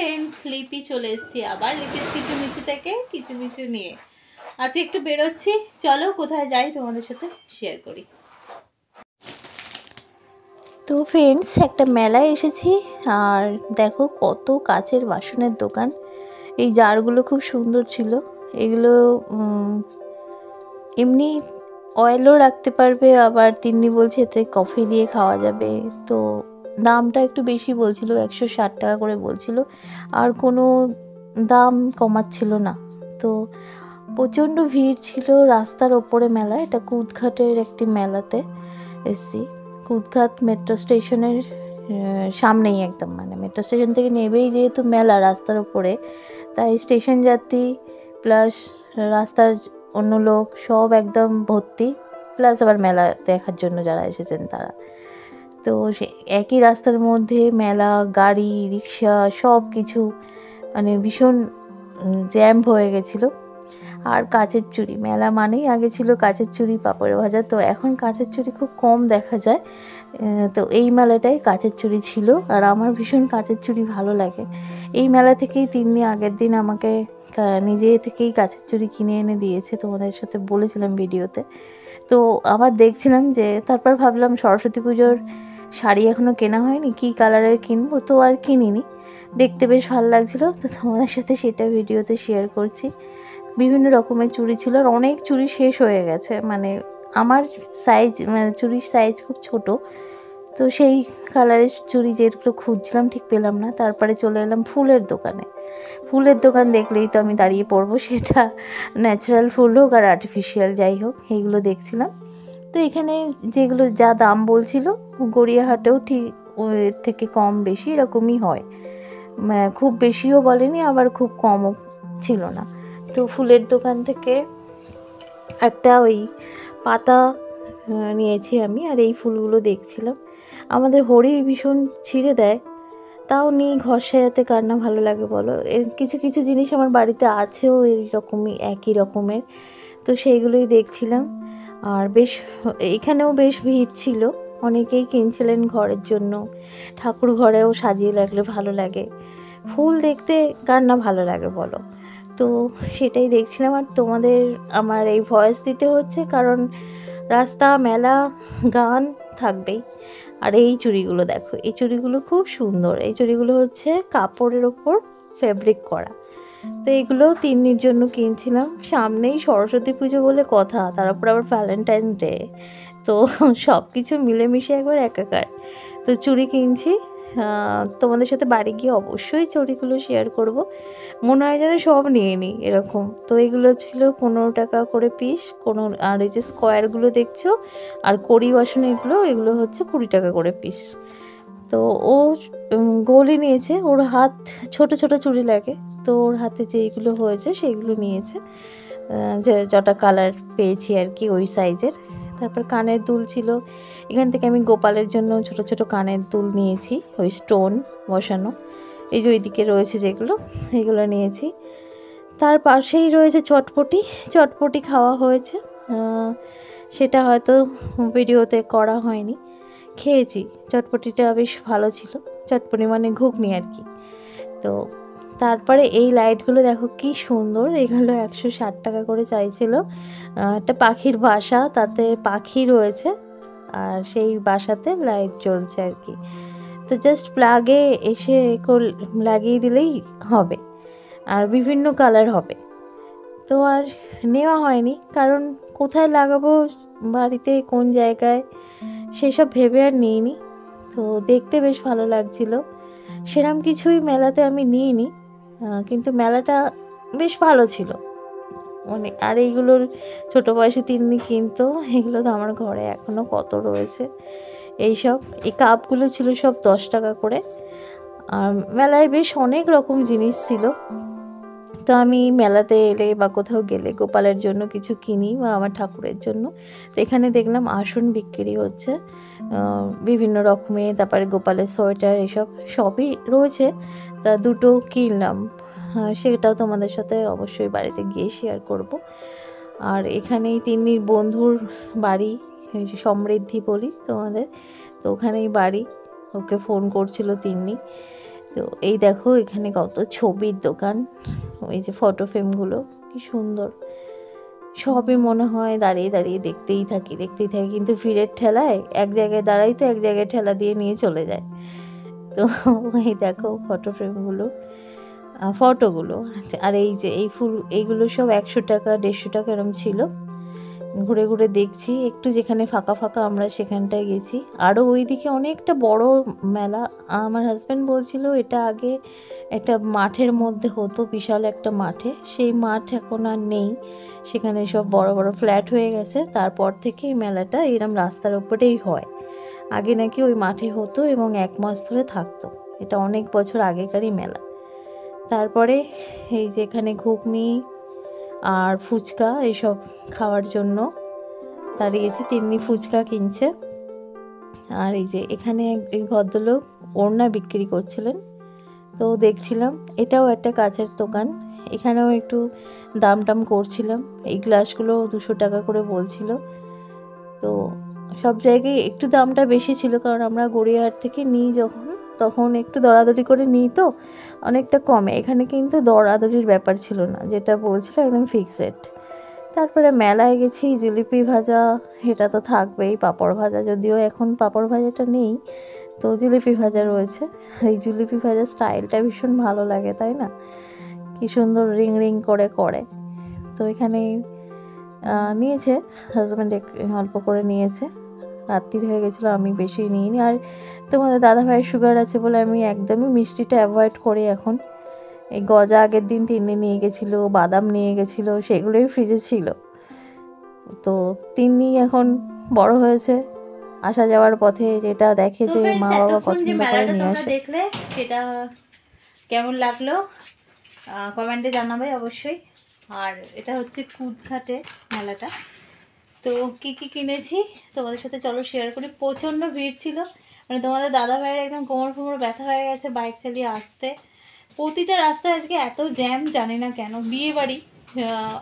Friends, লিপি চলে এসেছি আবার লিপিস কিচুমিচু থেকে কিচুমিচু নিয়ে। আজকে একটু বেরোচ্ছি, চলো কোথায় যাই তোমাদের সাথে শেয়ার করি। তো ফ্রেন্ডস, একটা মেলায় এসেছি আর দেখো কত কাচের বাসনের দোকান। এই জারগুলো খুব সুন্দর ছিল। এগুলো এমনি অয়েলও রাখতে পারবে, আবার তিন্নি বলছে এতে কফি দিয়ে খাওয়া যাবে। তো দামটা একটু বেশি বলছিল, 160 টাকা করে বলছিল, আর কোনো দাম কমাচ্ছিল না। তো প্রচণ্ড ভিড় ছিল রাস্তার ওপরে মেলা। এটা কুদঘাটের একটি মেলাতে এসছি। কুদঘাট মেট্রো স্টেশনের সামনেই একদম, মানে মেট্রো স্টেশন থেকে নেবেই যেহেতু মেলা রাস্তার ওপরে, তাই স্টেশন যাত্রী প্লাস রাস্তার অন্য লোক সব একদম ভর্তি, প্লাস আবার মেলা দেখার জন্য যারা এসেছেন তারা। তো সে একই রাস্তার মধ্যে মেলা, গাড়ি, রিক্সা সব কিছু, মানে ভীষণ জ্যাম হয়ে গেছিলো। আর কাচের চুড়ি, মেলা মানেই আগে ছিল কাচের চুড়ি, পাঁপড় ভাজা। তো এখন কাচের চুড়ি খুব কম দেখা যায়। তো এই মেলাটাই কাচের চুড়ি ছিল, আর আমার ভীষণ কাচের চুড়ি ভালো লাগে। এই মেলা থেকেই তিন্নি আগের দিন আমাকে নিজে থেকেই কাচের চুড়ি কিনে এনে দিয়েছে, তোমাদের সাথে বলেছিলাম ভিডিওতে। তো আবার দেখছিলাম যে, তারপর ভাবলাম সরস্বতী পুজোর শাড়ি এখনও কেনা হয়নি, কী কালারের কিনবো, তো আর কিনিনি। দেখতে বেশ ভালো লাগছিলো, তো তোমাদের সাথে সেটা ভিডিওতে শেয়ার করছি। বিভিন্ন রকমের চুড়ি ছিল, আর অনেক চুড়ি শেষ হয়ে গেছে। মানে আমার সাইজ, মানে চুড়ির সাইজ খুব ছোট, তো সেই কালারের চুড়ি যেগুলো খুঁজছিলাম ঠিক পেলাম না। তারপরে চলে এলাম ফুলের দোকানে। ফুলের দোকান দেখলেই তো আমি দাঁড়িয়ে পড়বো, সেটা ন্যাচারাল ফুল হোক আর আর্টিফিশিয়াল যাই হোক, এইগুলো দেখছিলাম। তো এখানে যেগুলো যা দাম বলছিল, গড়িয়াহাটেও ঠিক এর থেকে কম বেশি এরকমই হয়। খুব বেশিও বলেনি, আবার খুব কমও ছিল না। তো ফুলের দোকান থেকে একটা ওই পাতা নিয়েছি আমি, আর এই ফুলগুলো দেখছিলাম। আমাদের হরি ভীষণ ছিঁড়ে দেয়, তাও নিয়ে ঘর সাজাতে কার না ভালো লাগে বলো। এর কিছু কিছু জিনিস আমার বাড়িতে আছেও এরকমই, একই রকমের। তো সেইগুলোই দেখছিলাম। আর বেশ এখানেও বেশ ভিড় ছিল, অনেকেই কিনছিলেন ঘরের জন্য। ঠাকুর ঘরেও সাজিয়ে রাখলে ভালো লাগে। ফুল দেখতে কার না ভালো লাগে বলো। তো সেটাই দেখছিলাম, আর তোমাদের আমার এই ভয়েস দিতে হচ্ছে কারণ রাস্তা, মেলা, গান থাকবেই। আর এই চুড়িগুলো দেখো, এই চুড়িগুলো খুব সুন্দর। এই চুড়িগুলো হচ্ছে কাপড়ের ওপর ফেব্রিক করা। তো এগুলো তিন্নির জন্য কিনছিলাম। সামনেই সরস্বতী পুজো বলে কথা, তারপর আবার ভ্যালেন্টাইন ডে, তো সব কিছু মিলেমিশে একবার একাকার। তো চুড়ি কিনছি, তোমাদের সাথে বাড়ি গিয়ে অবশ্যই চুড়িগুলো শেয়ার করব। মনে হয় যেন সব নিয়ে নিই এরকম। তো এগুলো ছিল 15 টাকা করে পিস কোনো। আর এই যে স্কোয়ারগুলো দেখছো আর কড়ি বাসন, এগুলো হচ্ছে 20 টাকা করে পিস। তো ও গোলই নিয়েছে, ওর হাত ছোট ছোট চুড়ি লাগে, তো ওর হাতে যেইগুলো হয়েছে সেইগুলো নিয়েছে, যে যটা কালার পেয়েছি আর কি ওই সাইজের। তারপর কানের দুল ছিল, এখান থেকে আমি গোপালের জন্য ছোট ছোট কানের দুল নিয়েছি, ওই স্টোন বসানো। এই যে ওইদিকে রয়েছে যেগুলো, এগুলো নিয়েছি। তার পাশেই রয়েছে চটপটি। চটপটি খাওয়া হয়েছে, সেটা হয়তো ভিডিওতে করা হয়নি। খেয়েছি, চটপটিটা বেশ ভালো ছিল। চটপটি মানে ঘুগনি আর কি। তো তারপরে এই লাইটগুলো দেখো কি সুন্দর, এগুলো 160 টাকা করে চাইছিল। একটা পাখির বাসা, তাতে পাখি রয়েছে, আর সেই বাসাতে লাইট জ্বলছে আর কি। তো জাস্ট প্লাগে এসে লাগিয়ে দিলেই হবে, আর বিভিন্ন কালার হবে। তো আর নেওয়া হয়নি, কারণ কোথায় লাগাবো, বাড়িতে কোন জায়গায়, সেসব ভেবে আর নিইনি। তো দেখতে বেশ ভালো লাগছিল। সেরকম কিছুই মেলাতে আমি নিইনি, কিন্তু মেলাটা বেশ ভালো ছিল অনেক। আর এইগুলোর ছোটো বয়সে তিন্নি কিনতো, এগুলো তো আমার ঘরে এখনও কত রয়েছে। এইসব এই কাপগুলো ছিল সব 10 টাকা করে। আর মেলায় বেশ অনেক রকম জিনিস ছিল। তো আমি মেলাতে এলে বা কোথাও গেলে গোপালের জন্য কিছু কিনি, বা আমার ঠাকুরের জন্য। তো এখানে দেখলাম আসন বিক্রি হচ্ছে বিভিন্ন রকমের, তারপরে গোপালের সোয়েটার, এসব সবই রয়েছে। তা দুটো কিনলাম, সেটাও তোমাদের সাথে অবশ্যই বাড়িতে গিয়ে শেয়ার করব। আর এখানেই তিন্নির বন্ধুর বাড়ি, সমৃদ্ধি বলি তোমাদের, তো ওখানেই বাড়ি। ওকে ফোন করছিল তিন্নি। তো এই দেখো এখানে কত ছবির দোকান, ওই যে ফটো ফ্রেমগুলো কি সুন্দর, সবই মনে হয় দাঁড়িয়ে দাঁড়িয়ে দেখতেই থাকি কিন্তু ভিড়ের ঠেলায় এক জায়গায় দাঁড়াই তো এক জায়গায় ঠেলা দিয়ে নিয়ে চলে যায়। তো এই দেখো ফটো ফ্রেমগুলো, ফটোগুলো, আর এই যে এই ফুল, এইগুলো সব 100 টাকা 150 টাকা এরম ছিল। ঘুরে ঘুরে দেখছি একটু, যেখানে ফাঁকা ফাঁকা আমরা সেখানটায় গেছি। আরও ওইদিকে অনেকটা বড় মেলা। আমার হাজব্যান্ড বলছিল এটা আগে একটা মাঠের মধ্যে হতো, বিশাল একটা মাঠে, সেই মাঠ এখন আর নেই, সেখানে সব বড় বড় ফ্ল্যাট হয়ে গেছে। তারপর থেকে এই মেলাটা এরম রাস্তার ওপরেই হয়। আগে নাকি ওই মাঠে হতো এবং 1 মাস ধরে থাকতো, এটা অনেক বছর আগেকারই মেলা। তারপরে এই যে এখানে ঘুগনি আর ফুচকা এইসব খাওয়ার জন্য দাঁড়িয়েছি, তিন্নি ফুচকা কিনছে। আর এই যে এখানে এই ভদ্রলোক ওড়না বিক্রি করছিলেন, তো দেখছিলাম। এটাও একটা কাঁচের দোকান, এখানেও একটু দাম টাম করছিলাম। এই গ্লাসগুলো 200 টাকা করে বলছিল। তো সব জায়গায় একটু দামটা বেশি ছিল, কারণ আমরা গড়িয়াহাট থেকে নিই যখন, তখন একটু দরাদরি করে নিই, তো অনেকটা কমে। এখানে কিন্তু দরাদরির ব্যাপার ছিল না, যেটা বলছিল একদম ফিক্সড রেট। তারপরে মেলায় গেছি, জিলিপি ভাজা এটা তো থাকবেই, পাঁপড় ভাজা, যদিও এখন পাঁপড় ভাজাটা নেই, তো জিলিপি ভাজা রয়েছে। আর এই জিলিপি ভাজার স্টাইলটা ভীষণ ভালো লাগে, তাই না? কি সুন্দর রিং রিং করে করে। তো এখানে নিয়েছে হাজব্যান্ড, অল্প করে নিয়েছে, রাত্রির হয়ে গেছিলো, আমি বেশি নিইনি। আর তোমাদের দাদা ভাইয়ের সুগার আছে বলে আমি একদমই মিষ্টিটা অ্যাভয়েড করি এখন। এই গজা আগের দিন তিন্নি নিয়ে গেছিলো, বাদাম নিয়ে গেছিলো, সেগুলোই ফ্রিজে ছিল। তো তিন্নি এখন বড় হয়েছে, আসা যাওয়ার পথে যেটা দেখে যে মা বাবা পছন্দ করে নিয়ে আসে। দেখলে সেটা কেমন লাগলো কমেন্টে জানাবে অবশ্যই। আর এটা হচ্ছে কুদঘাটে মেলাটা। তো কি কি কিনেছি তোমাদের সাথে চলো শেয়ার করি। প্রচণ্ড ভিড় ছিল, মানে তোমাদের দাদা ভাইয়ের একদম কোমর ফোমর ব্যথা হয়ে গেছে বাইক চালিয়ে আসতে। প্রতিটা রাস্তায় আজকে এত জ্যাম, জানি না কেন। বিয়ে বাড়ি,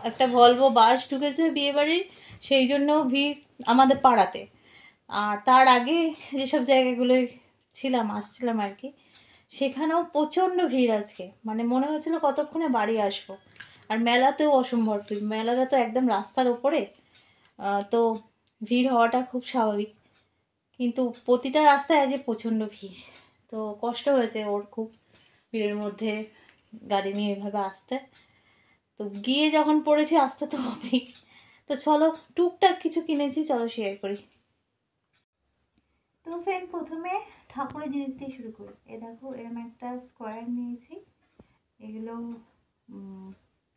একটা ভলভো বাস ঢুকেছে বিয়ে বাড়ির, সেই জন্য ভিড় আমাদের পাড়াতে। আর তার আগে যেসব জায়গাগুলোয় আসছিলাম আর কি, সেখানেও প্রচণ্ড ভিড় আজকে, মানে মনে হচ্ছিল কতক্ষণে বাড়ি আসবো। আর মেলাতেও অসম্ভব ভিড়, মেলাটা তো একদম রাস্তার ওপরে, তো ভিড় হওয়াটা খুব স্বাভাবিক। কিন্তু প্রতিটা রাস্তায় আজ প্রচণ্ড ভিড়, তো কষ্ট হয়েছে ওর খুব ভিড়ের মধ্যে গাড়ি নিয়ে এভাবে আসতে। তো গিয়ে যখন পড়েছি আসতে তো হবেই। তো চলো টুকটাক কিছু কিনেছি, চলো শেয়ার করি। তো ফ্রেন্ড প্রথমে ঠাকুরের জিনিস দিয়ে শুরু করি। এ দেখো এরকম একটা স্কোয়ার নিয়েছি, এগুলো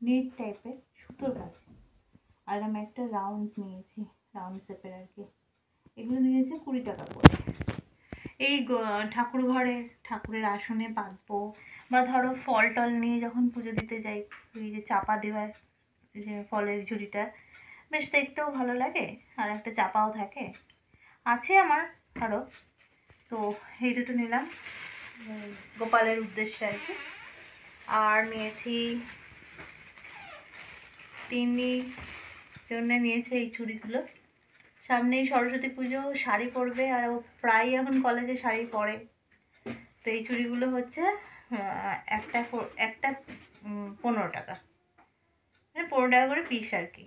নেট টাইপের সুতোর কাজ। আর আমি একটা রাউন্ড নিয়েছি, রাউন্ড শেপের আর কি। এগুলো নিয়েছে 20 টাকা করে। এই ঠাকুর ঘরে ঠাকুরের আসনে বাঁধবো, বা ধরো ফল টল নিয়ে যখন পুজো দিতে যাই, এই যে চাপা দেওয়ার যে ফলের ঝুড়িটা, বেশ দেখতেও ভালো লাগে, আর একটা চাপাও থাকে, আছে আমার আরও। তো এই দুটো নিলাম গোপালের উদ্দেশ্যে আর কি। আর নিয়েছি তিন্নির জন্য নিয়েছি এই চুড়িগুলো। সামনেই সরস্বতী পুজো, শাড়ি পরবে, আর ও প্রায় এখন কলেজে শাড়ি পরে। তো এই চুড়িগুলো হচ্ছে একটা 15 টাকা, মানে 15 টাকা করে পিস আর কি।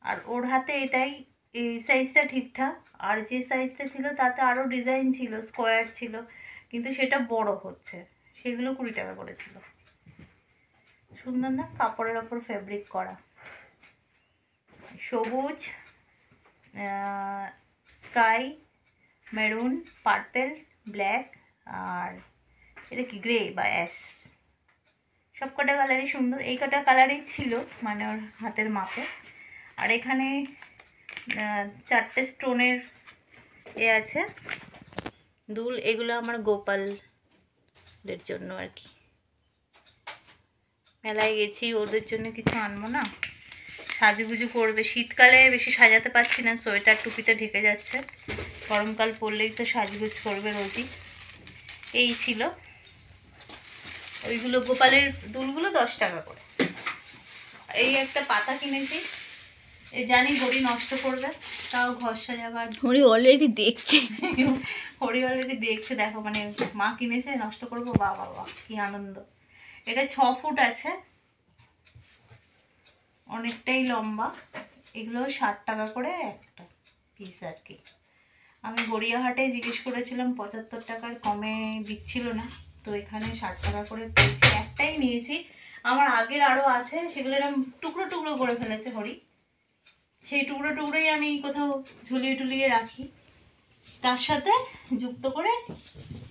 আর ওর হাতে এটাই, এই সাইজটা ঠিকঠাক। আর যে সাইজটা ছিল তাতে আরও ডিজাইন ছিল, স্কোয়ার ছিল, কিন্তু সেটা বড় হচ্ছে, সেগুলো 20 টাকা করে ছিল। সুন্দর না, কাপড়ের ওপর ফেব্রিক করা, সবুজ, স্কাই, মেরুন, পার্পেল, ব্ল্যাক, আর এটা কি গ্রে বা অ্যাশ, সব কটা কালারই সুন্দর। এই কটা কালারই ছিল মানে ওর হাতের মাপে। আর এখানে 4টে স্টোনের আছে দুল, এগুলো আমার গোপালদের জন্য আর কি। মেলায় গেছি, ওদের জন্য কিছু আনবো না, সাজুগুজু করবে। শীতকালে বেশি সাজাতে পারছি না, সোয়েটার টুপিতে ঢেকে যাচ্ছে। গরমকাল পড়লেই তো সাজগুজ করবে রোজই। এই ছিল ওইগুলো, গোপালের দুলগুলো 10 টাকা করে। এই একটা পাতা কিনেছি, এ জানি হরি নষ্ট করবে, তাও ঘর সাজাবার। হরি অলরেডি দেখছে। হরি অলরেডি দেখছে, দেখো মানে মা কিনেছে নষ্ট করবো, বাহ বাহ বাহ কি আনন্দ। এটা 6 ফুট আছে, অনেকটাই লম্বা। এগুলো 60 টাকা করে একটা পিস আর কি। আমি গড়িয়াহাটে জিজ্ঞেস করেছিলাম 75 টাকার কমে দিচ্ছিল না, তো এখানে 60 টাকা করে পেয়েছি। একটাই নিয়েছি, আমার আগের আরও আছে, সেগুলো এরকম টুকরো টুকরো করে ফেলেছে হরি, সেই টুকরো টুকরোই আমি কোথাও ঝুলিয়ে টুলিয়ে রাখি, তার সাথে যুক্ত করে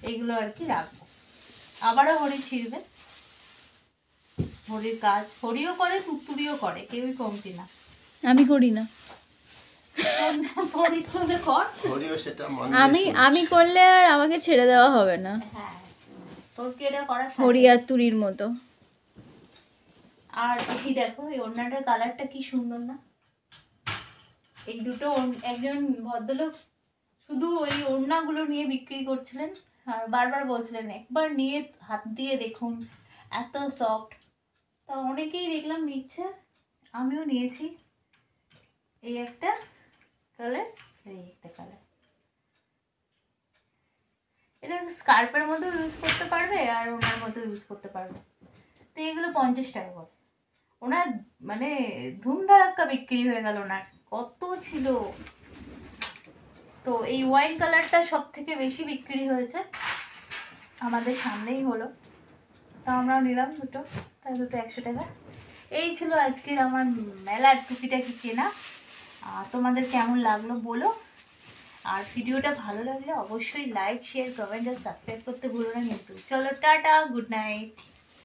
এইগুলো আর কি রাখবো। আবারও হরি ছিঁড়বে, হরির কাজ হরিও করে, তুত্তুরিও করে, কেউই কমতি না। আমি করি না। হরি চলে কর, আমি করলে আর আমাকে ছেড়ে দেওয়া হবে না। হ্যাঁ তোর কি এটা করা হরি আর তুরির মতো। আর এই দেখো এই ওড়নাটার কালারটা কি সুন্দর না। এই দুটো একজন ভদ্রলোক শুধু ওই ওড়নাগুলো নিয়ে বিক্রি করছিলেন, আর বারবার বলছিলেন একবার নিয়ে হাত দিয়ে দেখুন, এত সফট। তা অনেকেই দেখলাম নিচ্ছে, আমিও নিয়েছি। এই একটা কালার, এই একটা কালার। এটা স্কার্পের মধ্যেও ইউজ করতে পারবে আর ওনার মধ্যেও ইউজ করতে পারবে। তো এগুলো 50 টাকা করে। ওনার মানে ধুমধারাক্কা বিক্রি হয়ে গেল ওনার, কত ছিল। তো এই ওয়াইন কালারটা সব থেকে বেশি বিক্রি হয়েছে, আমাদের সামনেই হলো, তো আমরাও নিলাম দুটো, তাই দুটো 100 টাকা। এই ছিল আজকের আমার মেলার টুকিটাকি কেনা। তোমাদের কেমন লাগলো বলো, আর ভিডিওটা ভালো লাগলে অবশ্যই লাইক শেয়ার কমেন্ট আর সাবস্ক্রাইব করতে ভুলো না কিন্তু। চলো টাটা, গুড নাইট।